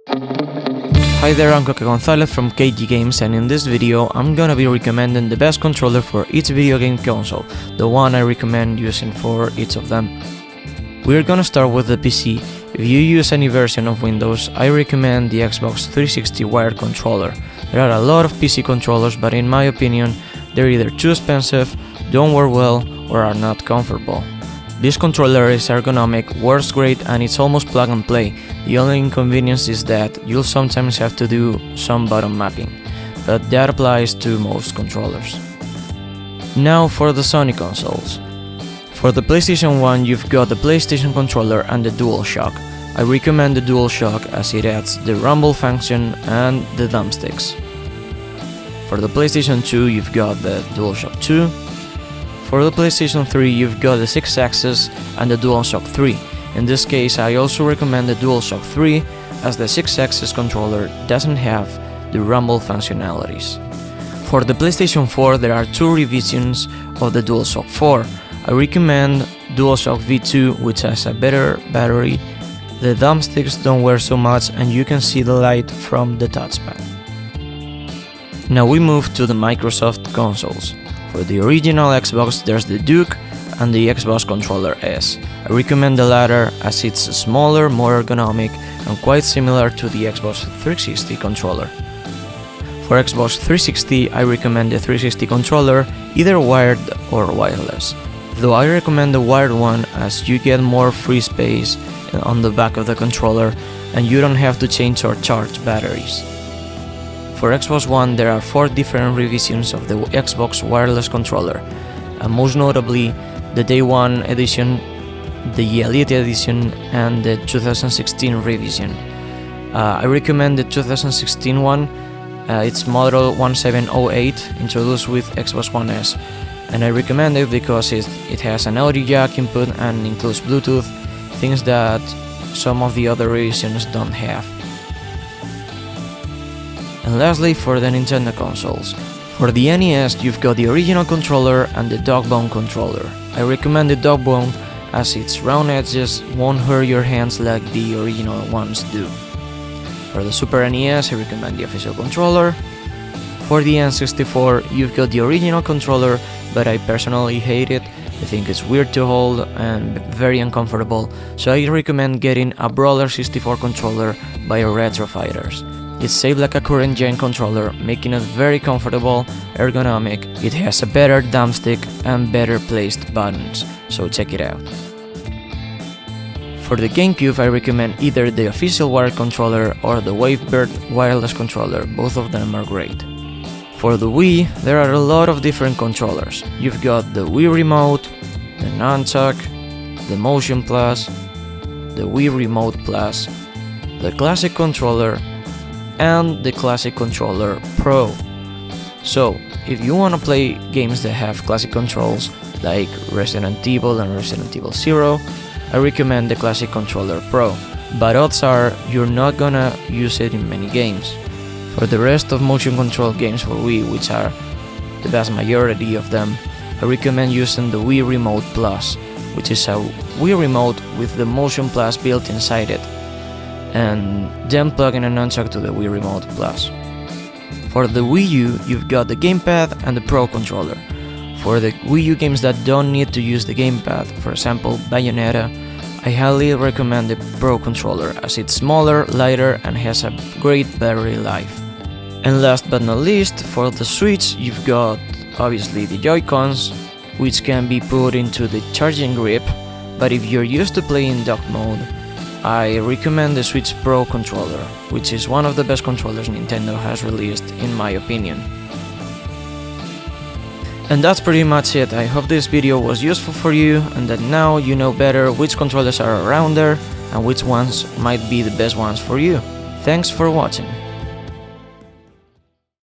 Hi there, I'm Coca Gonzalez from KG Games, and in this video I'm gonna be recommending the best controller for each video game console, the one I recommend using for each of them. We're gonna start with the PC. If you use any version of Windows, I recommend the Xbox 360 wired controller. There are a lot of PC controllers, but in my opinion, they're either too expensive, don't work well, or are not comfortable. This controller is ergonomic, works great, and it's almost plug and play. The only inconvenience is that you'll sometimes have to do some button mapping, but that applies to most controllers. Now for the Sony consoles. For the PlayStation 1, you've got the PlayStation controller and the DualShock. I recommend the DualShock as it adds the rumble function and the thumbsticks. For the PlayStation 2, you've got the DualShock 2. For the PlayStation 3, you've got the 6-axis and the DualShock 3. In this case, I also recommend the DualShock 3 as the 6-axis controller doesn't have the rumble functionalities. For the PlayStation 4, there are two revisions of the DualShock 4. I recommend DualShock V2, which has a better battery. The thumbsticks don't wear so much and you can see the light from the touchpad. Now we move to the Microsoft consoles. For the original Xbox, there's the Duke and the Xbox Controller S. I recommend the latter as it's smaller, more ergonomic, and quite similar to the Xbox 360 controller. For Xbox 360, I recommend the 360 controller, either wired or wireless. Though I recommend the wired one as you get more free space on the back of the controller and you don't have to change or charge batteries. For Xbox One, there are 4 different revisions of the Xbox wireless controller, and most notably the Day 1 edition, the Elite edition, and the 2016 revision. I recommend the 2016 one. It's model 1708, introduced with Xbox One S, and I recommend it because it has an audio jack input and includes Bluetooth, things that some of the other revisions don't have. And lastly, for the Nintendo consoles. For the NES, you've got the original controller and the dog bone controller. I recommend the dog bone as its round edges won't hurt your hands like the original ones do. For the Super NES, I recommend the official controller. For the N64, you've got the original controller, but I personally hate it. I think it's weird to hold and very uncomfortable, so I recommend getting a Brawler 64 controller by Retro Fighters. It's shaped like a current gen controller, making it very comfortable, ergonomic. It has a better thumbstick and better placed buttons, so check it out. For the GameCube, I recommend either the official wired controller or the Wavebird wireless controller. Both of them are great. For the Wii, there are a lot of different controllers. You've got the Wii Remote, the Nunchuck, the Motion Plus, the Wii Remote Plus, the Classic Controller, and the Classic Controller Pro. So, if you want to play games that have classic controls like Resident Evil and Resident Evil 0, I recommend the Classic Controller Pro, but odds are you're not gonna use it in many games. For the rest of motion control games for Wii, which are the vast majority of them, I recommend using the Wii Remote Plus, which is a Wii Remote with the Motion Plus built inside it, and then plugging a nunchuck to the Wii Remote Plus. For the Wii U, you've got the gamepad and the Pro controller. For the Wii U games that don't need to use the gamepad, for example Bayonetta, I highly recommend the Pro controller as it's smaller, lighter, and has a great battery life. And last but not least, for the Switch, you've got obviously the Joy-Cons, which can be put into the charging grip, but if you're used to playing dock mode, I recommend the Switch Pro controller, which is one of the best controllers Nintendo has released in my opinion. And that's pretty much it. I hope this video was useful for you and that now you know better which controllers are around there and which ones might be the best ones for you. Thanks for watching.